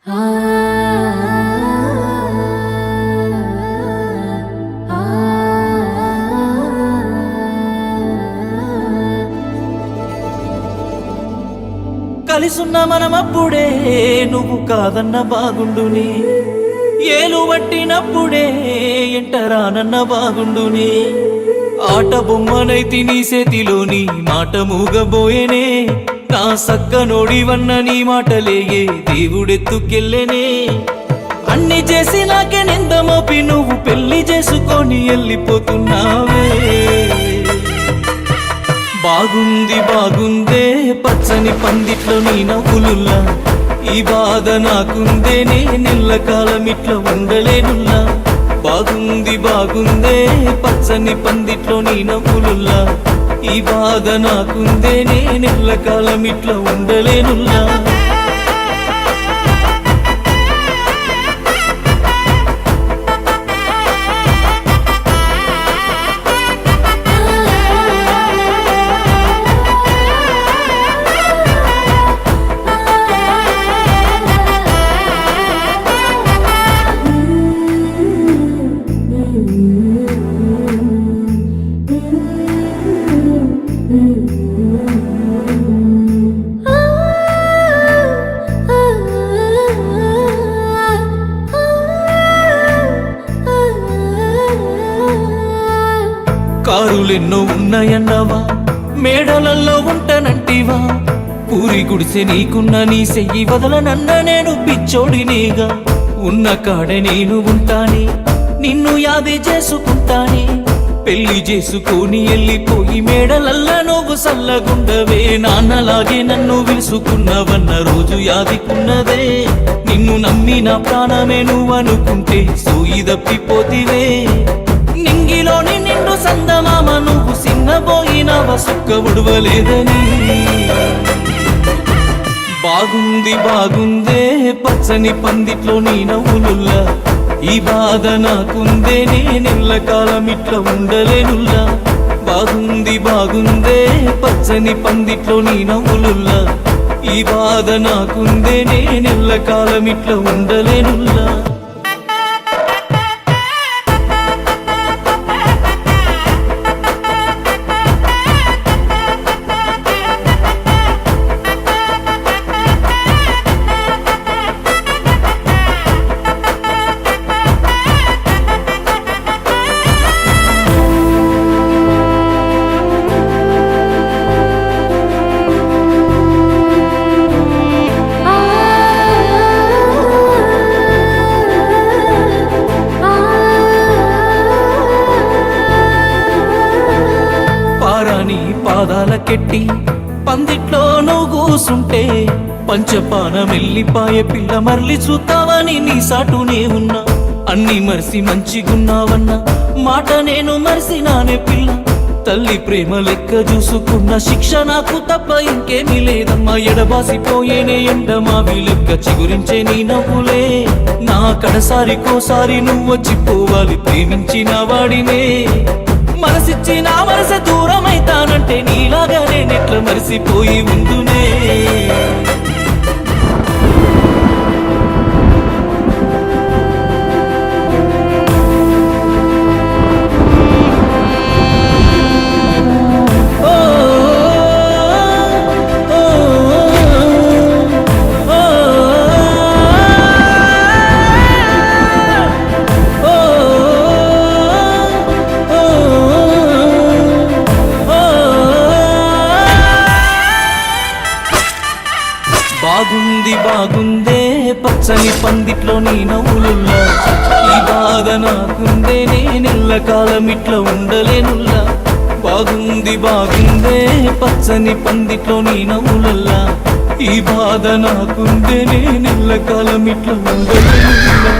కలిసున్న మనమప్పుడే నువ్వు కాదన్న బాగుండుని, ఏలు పట్టినప్పుడే ఎంటరానన్న బాగుండుని, ఆట బొమ్మనైతి నీ చేతిలోని మాట మూగబోయేనే, నా సక్కనోడివన్న నీ మాటలేగే దేవుడెత్తుకెళ్ళేనే. అన్ని చేసి నాకే నింద మోపి నువ్వు పెళ్లి చేసుకొని వెళ్ళిపోతున్నావే. బాగుంది బాగుందే పచ్చని పందిట్లో నీ నవ్వులుల్లా, ఈ బాధ నాకుందే నే నెల్లకాలం ఇట్లా ఉండలేనుల్లా. బాగుంది బాగుందే పచ్చని పందిట్లో నీ నవ్వులుల్లా, ఈ బాధ నాకుందే నే నెల్లకాలం ఇట్లా ఉండలేనుల్లా. కారులెన్నో ఉన్నాయన్నావా, మేడలల్లో ఉంటానంటివా, పూరి గుడిసె నీకున్న నీ సెయ్యి వదలనన్న నేను పిచ్చోడినేగా. ఉన్న కాడే నేను ఉంటానే, నిన్ను యాది చేసుకుంటానే, పెళ్లి చేసుకొని వెళ్ళిపోయి మేడలల్లా నువ్వు సల్లగుండవే. నాన్నలాగే నన్ను విలుసుకున్నవన్న రోజు యాదికున్నదే, నిన్ను నమ్మి నా ప్రాణమే నువ్వనుకుంటే సోయి దప్పిపోతివే. నింగిలోని నిండు సందమామ నువ్వు సిన్నబోయినవ సుక్క ఉడవలేదని. బాగుంది బాగుందే పచ్చని పందిట్లో నీ నవ్వులుల్లా, ఈ బాధ నాకుందే నే నెల్లకాలం ఇట్లా ఉండలేనుల్లా. బాగుంది బాగుందే పచ్చని పందిట్లో నీ నవ్వులుల్లా, ఈ బాధ నాకుందే నే నెల్లకాలం ఇట్లా ఉండలేనుల్లా. పాదాలకెట్టి పందిట్లో నువ్వు కూసుంటే పంచపానం వెళ్ళిపాయే పిల్ల మరలి చూస్తావని నీ సాటునే ఉన్నా. అన్ని మరిసి మంచిగున్నావన్న మాట నేను మరిసినానే పిల్ల, తల్లి ప్రేమ లెక్క చూసుకున్న శిక్ష నాకు తప్ప ఇంకేమీ లేదమ్మా. ఎడబాసిపోయేనే ఎండమావి లెక్క చిగురించే నీ నవ్వులే, నా కడసారికోసారి నువ్వొచ్చిపోవాలి ప్రేమించిన వాడినే. మనసిచ్చి నా మనస దూరమైతానంటే నీలాగా నేనెట్లా మరిసిపోయి ఉందునే. బాగుంది బాగుందే పచ్చని పందిట్లో నీ నవ్వులుల్లా, ఈ బాధ నాకుందే నే నెల్లకాలం ఇట్లా ఉండలేనుల్లా. బాగుంది బాగుందే పచ్చని పందిట్లో నీ నవ్వులల్లా, ఈ బాధ నాకుందే నే నెల్లకాలం ఇట్లా ఉండలేనుల్లా.